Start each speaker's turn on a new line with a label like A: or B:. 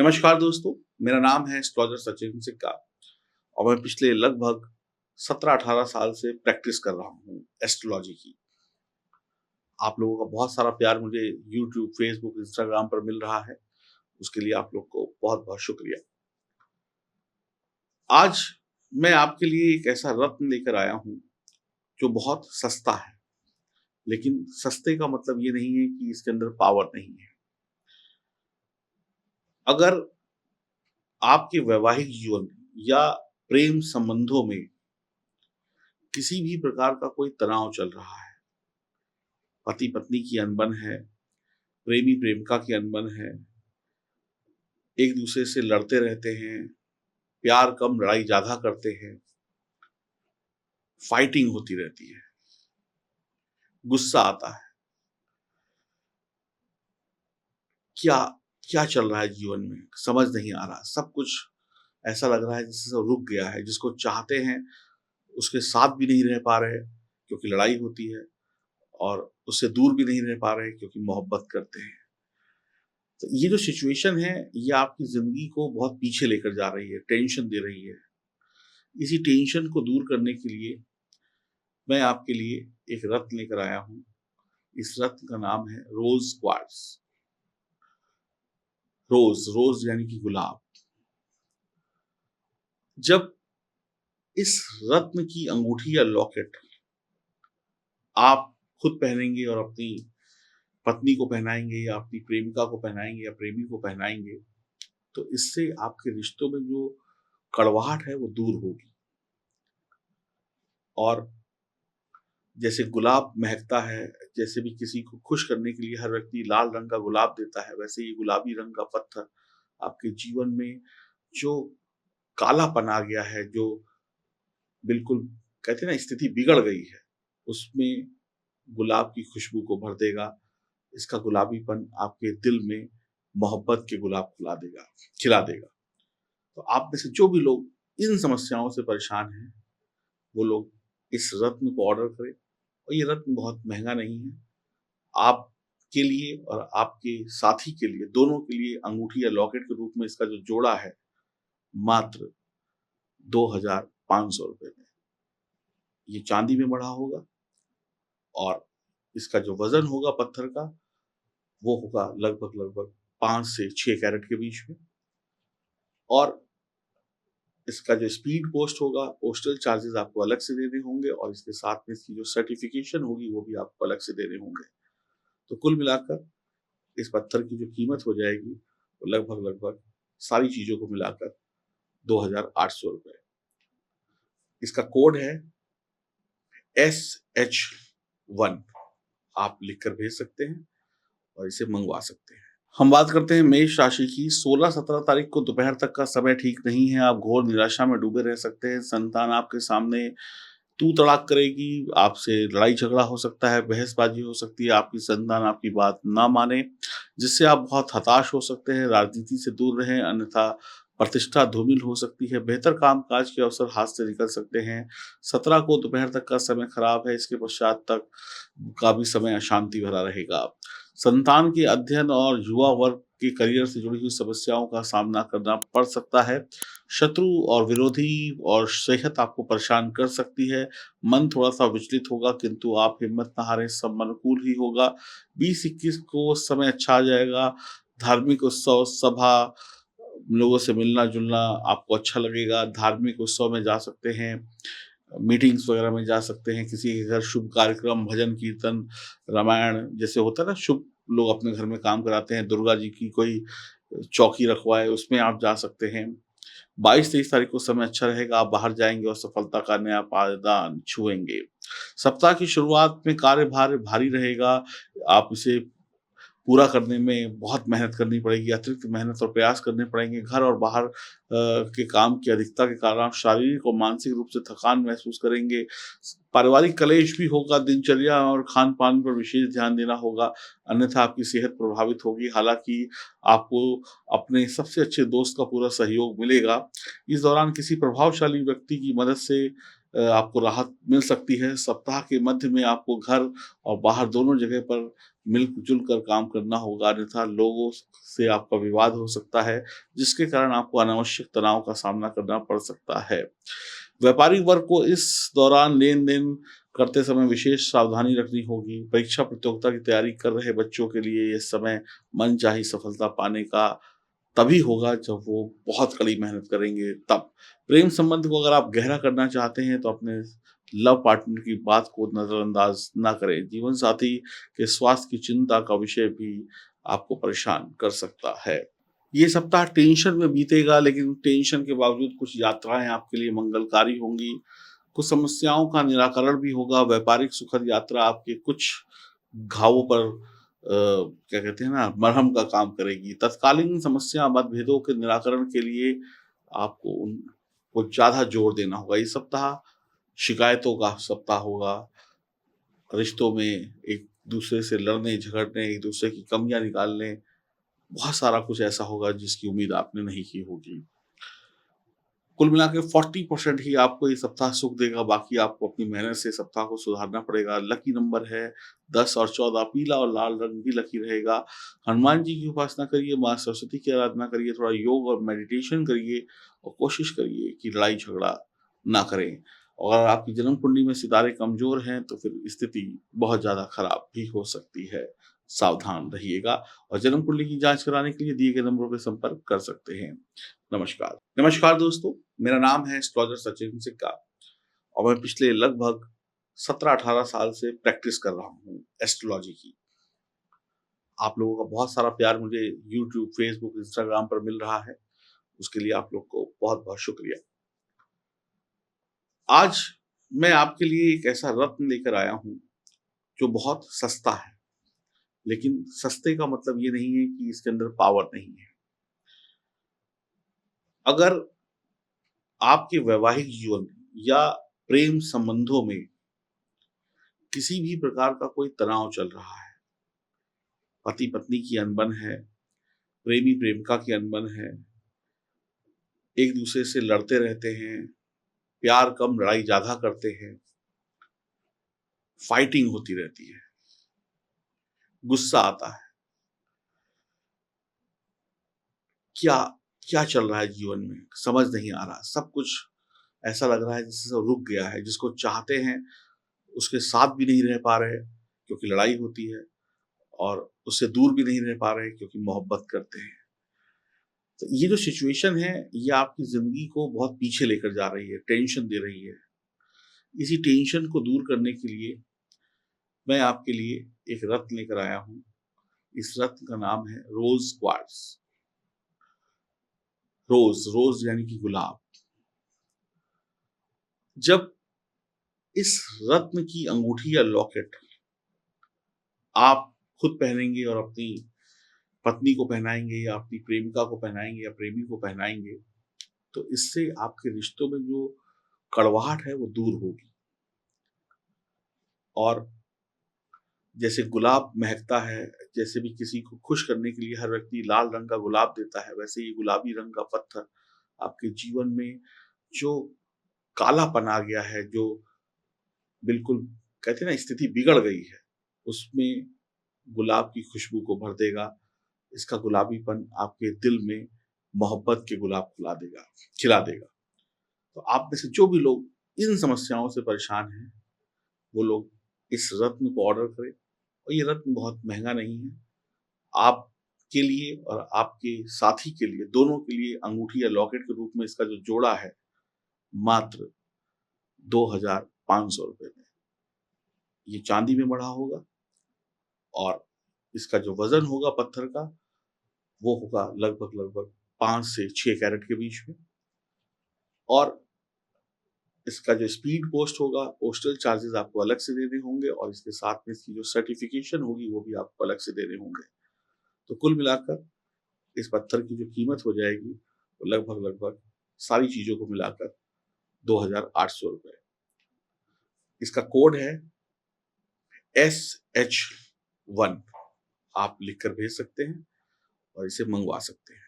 A: नमस्कार दोस्तों, मेरा नाम है एस्ट्रोलॉजर सचिन सिक्का और मैं पिछले लगभग 17-18 साल से प्रैक्टिस कर रहा हूँ एस्ट्रोलॉजी की। आप लोगों का बहुत सारा प्यार मुझे यूट्यूब, फेसबुक, इंस्टाग्राम पर मिल रहा है, उसके लिए आप लोग को बहुत-बहुत शुक्रिया। आज मैं आपके लिए एक ऐसा रत्न लेकर आया हूँ, जो बहुत सस्ता है, लेकिन सस्ते का मतलब ये नहीं है कि इसके अंदर पावर नहीं है। अगर आपके वैवाहिक जीवन या प्रेम संबंधों में किसी भी प्रकार का कोई तनाव चल रहा है, पति पत्नी की अनबन है, प्रेमी प्रेमिका की अनबन है, एक दूसरे से लड़ते रहते हैं, प्यार कम लड़ाई ज्यादा करते हैं, फाइटिंग होती रहती है, गुस्सा आता है, क्या क्या चल रहा है जीवन में समझ नहीं आ रहा, सब कुछ ऐसा लग रहा है जैसे सब रुक गया है, जिसको चाहते हैं उसके साथ भी नहीं रह पा रहे क्योंकि लड़ाई होती है, और उससे दूर भी नहीं रह पा रहे क्योंकि मोहब्बत करते हैं। तो ये जो सिचुएशन है, ये आपकी जिंदगी को बहुत पीछे लेकर जा रही है, टेंशन दे रही है। इसी टेंशन को दूर करने के लिए मैं आपके लिए एक रत्न लेकर आया हूँ। इस रत्न का नाम है रोज क्वार्ट्ज। रोज रोज यानी कि गुलाब। जब इस रत्न की अंगूठी या लॉकेट आप खुद पहनेंगे और अपनी पत्नी को पहनाएंगे या अपनी प्रेमिका को पहनाएंगे या प्रेमी को पहनाएंगे, तो इससे आपके रिश्तों में जो कड़वाहट है वो दूर होगी। और जैसे गुलाब महकता है, जैसे भी किसी को खुश करने के लिए हर व्यक्ति लाल रंग का गुलाब देता है, वैसे ही गुलाबी रंग का पत्थर आपके जीवन में जो कालापन आ गया है, जो बिल्कुल कहते हैं ना स्थिति बिगड़ गई है, उसमें गुलाब की खुशबू को भर देगा। इसका गुलाबीपन आपके दिल में मोहब्बत के गुलाब खिला देगा। तो आप में से जो भी लोग इन समस्याओं से परेशान हैं, वो लोग इस रत्न को ऑर्डर करें। और ये रत्न बहुत महंगा नहीं है। आपके लिए और आपके साथी के लिए, दोनों के लिए अंगूठी या लॉकेट के रूप में इसका जो जोड़ा है, मात्र 2,500 रुपए में। ये चांदी में मढ़ा होगा और इसका जो वजन होगा पत्थर का, वो होगा लगभग लगभग 5 से 6 कैरेट के बीच में। और इसका जो स्पीड पोस्ट होगा, पोस्टल चार्जेस आपको अलग से देने होंगे, और इसके साथ में इसकी जो सर्टिफिकेशन होगी वो भी आपको अलग से देने होंगे। तो कुल मिलाकर इस पत्थर की जो कीमत हो जाएगी, वो लगभग लगभग सारी चीजों को मिलाकर 2,800 रुपए। इसका कोड है SH1। आप लिखकर भेज सकते हैं और इसे मंगवा सकते हैं। हम बात करते हैं मेष राशि की। 16-17 तारीख को दोपहर तक का समय ठीक नहीं है। आप घोर निराशा में डूबे रह सकते हैं। संतान आपके सामने तू तड़ाक करेगी, आपसे लड़ाई झगड़ा हो सकता है, बहसबाजी हो सकती है, आपकी संतान आपकी बात ना माने, जिससे आप बहुत हताश हो सकते हैं। राजनीति से दूर रहें, अन्यथा प्रतिष्ठा धूमिल हो सकती है। बेहतर कामकाज के अवसर हाथ से निकल सकते हैं। 17 को दोपहर तक का समय खराब है, इसके पश्चात तक का भी समय अशांति भरा रहेगा। संतान के अध्ययन और युवा वर्ग के करियर से जुड़ी हुई समस्याओं का सामना करना पड़ सकता है। शत्रु और विरोधी और सेहत आपको परेशान कर सकती है। मन थोड़ा-सा विचलित होगा, किंतु आप हिम्मत ना हारें, सब अनुकूल ही होगा। 20-21 को समय अच्छा आ जाएगा। धार्मिक उत्सव, सभा, लोगों से मिलना-जुलना आपको अच्छा लगेगा। धार्मिक उत्सव में जा सकते हैं, मीटिंग्स वगैरह में जा सकते हैं, किसी के घर शुभ कार्यक्रम, भजन कीर्तन, रामायण जैसे होता है ना, शुभ लोग अपने घर में काम कराते हैं, दुर्गा जी की कोई चौकी रखवाए, उसमें आप जा सकते हैं। 22-23 तारीख को समय अच्छा रहेगा, आप बाहर जाएँगे और सफलता का नया पायदान छुएँगे। सप्ताह की शुरुआत में कार्यभार भारी रहेगा, आप इसे पूरा करने में बहुत मेहनत करनी पड़ेगी, अतिरिक्त मेहनत और प्रयास करने पड़ेंगे। घर और बाहर के काम की अधिकता के कारण आप शारीरिक और मानसिक रूप से थकान महसूस करेंगे। पारिवारिक कलेश भी होगा, दिनचर्या और खान-पान पर विशेष ध्यान देना होगा, अन्यथा आपकी सेहत प्रभावित होगी। हालाँकि आपको अपने सबसे अच्छे दोस्त का पूरा सहयोग मिलेगा। इस दौरान किसी प्रभावशाली व्यक्ति की मदद से आपको राहत मिल सकती है। सप्ताह के मध्य में आपको घर और बाहर दोनों जगह पर मिलजुल कर काम करना होगा, अन्यथा लोगों से आपका विवाद हो सकता है, जिसके कारण आपको अनावश्यक तनाव का सामना करना पड़ सकता है। व्यापारिक वर्ग को इस दौरान लेन-देन करते समय विशेष सावधानी रखनी होगी। परीक्षा प्रतियोगिता की तैयारी कर रहे बच्चों के लिए ये समय मनचाही सफलता पाने का तभी होगा जब वो बहुत कड़ी मेहनत करेंगे तब। प्रेम संबंध को अगर आप गहरा करना चाहते हैं तो अपने लव पार्टनर की बात को नज़रअंदाज ना करें। जीवन साथी के स्वास्थ्य की चिंता का विषय भी आपको परेशान कर सकता है। ये सप्ताह टेंशन में बीतेगा, लेकिन टेंशन के बावजूद कुछ यात्राएँ आपके लिए मंगलकारी होंगी। कुछ समस्याओं का निराकरण भी होगा। व्यापारिक सुखद यात्रा आपके कुछ घावों पर क्या कहते हैं ना, मरहम का काम करेगी। तत्कालीन समस्या मतभेदों के निराकरण के लिए आपको उनको ज़्यादा जोर देना होगा। इस सप्ताह शिकायतों का सप्ताह होगा। रिश्तों में एक-दूसरे से लड़ने, झगड़ने, एक-दूसरे की कमियाँ निकालने, बहुत सारा कुछ ऐसा होगा जिसकी उम्मीद आपने नहीं की होगी। कुल मिला के 40% ही आपको ये सप्ताह सुख देगा, बाकी आपको अपनी मेहनत से सप्ताह को सुधारना पड़ेगा। लकी नंबर है 10 और 14, पीला और लाल रंग भी लकी रहेगा। हनुमान जी की उपासना करिए, माँ सरस्वती की आराधना करिए, थोड़ा योग और मेडिटेशन करिए और कोशिश करिए कि लड़ाई-झगड़ा ना करें। और अगर आपकी जन्म कुंडली में सितारे कमज़ोर हैं, तो फिर स्थिति बहुत ज़्यादा खराब भी हो सकती है। सावधान रहिएगा और जन्म कुंडली की जाँच कराने के लिए दिए गए नंबरों पे संपर्क कर सकते हैं। नमस्कार। नमस्कार दोस्तों, मेरा नाम है एस्ट्रोलॉजर सचिन सिक्का और मैं पिछले लगभग 17-18 साल से प्रैक्टिस कर रहा हूँ एस्ट्रोलॉजी की। आप लोगों का बहुत सारा प्यार मुझे यूट्यूब, फेसबुक, इंस्टाग्राम पर मिल रहा है, उसके लिए आप लोग को बहुत-बहुत शुक्रिया। आज मैं आपके लिए एक ऐसा रत्न लेकर आया हूँ, जो बहुत सस्ता है, लेकिन सस्ते का मतलब ये नहीं है कि इसके अंदर पावर नहीं है। अगर आपके वैवाहिक जीवन या प्रेम संबंधों में किसी भी प्रकार का कोई तनाव चल रहा है, पति-पत्नी की अनबन है, प्रेमी-प्रेमिका की अनबन है, एक-दूसरे से लड़ते रहते हैं, प्यार कम लड़ाई ज़्यादा करते हैं, फाइटिंग होती रहती है, गुस्सा आता है, क्या क्या चल रहा है जीवन में समझ नहीं आ रहा। सब कुछ ऐसा लग रहा है जैसे सब रुक गया है, जिसको चाहते हैं उसके साथ भी नहीं रह पा रहे क्योंकि लड़ाई होती है और उससे दूर भी नहीं रह पा रहे क्योंकि मोहब्बत करते हैं। तो ये जो सिचुएशन है, ये आपकी ज़िंदगी को बहुत पीछे लेकर जा रही है, टेंशन दे रही है। इसी टेंशन को दूर करने के लिए मैं आपके लिए एक रत्न लेकर आया हूँ। इस रत्न का नाम है रोज़ क्वार्ट्ज़। रोज़ यानी कि गुलाब। जब इस रत्न की अंगूठी या लॉकेट आप खुद पहनेंगे और अपनी पत्नी को पहनाएँगे या अपनी प्रेमिका को पहनाएँगे या प्रेमी को पहनाएँगे, तो इससे आपके रिश्तों में जो कड़वाहट है वो दूर होगी। और जैसे गुलाब महकता है, जैसे भी किसी को खुश करने के लिए हर व्यक्ति लाल रंग का गुलाब देता है, वैसे ही गुलाबी रंग का पत्थर आपके जीवन में जो कालापन आ गया है, जो बिल्कुल कहते हैं ना स्थिति बिगड़ गई है, उसमें गुलाब की खुशबू को भर देगा। इसका गुलाबीपन आपके दिल में मोहब्बत के गुलाब खिला देगा। तो आप में से जो भी लोग इन समस्याओं से परेशान हैं, वो लोग इस रत्न को ऑर्डर करें और ये रत्न बहुत महँगा नहीं है। आपके लिए और आपके साथी के लिए, दोनों के लिए अंगूठी या लॉकेट के रूप में इसका जो जोड़ा है, मात्र ₹2500 में। ये चांदी में मढ़ा होगा और इसका जो वज़न होगा पत्थर का, वो होगा लगभग 5 से 6 कैरेट के बीच में। और इसका जो स्पीड पोस्ट होगा, पोस्टल चार्जेज़ आपको अलग से देने होंगे और इसके साथ में इसकी जो सर्टिफ़िकेशन होगी, वो भी आपको अलग से देने होंगे। तो कुल मिलाकर इस पत्थर की जो कीमत हो जाएगी, वो लगभग सारी चीज़ों को मिलाकर ₹2800। इसका कोड है SH1। आप लिख कर भेज सकते हैं और इसे मँगवा सकते हैं।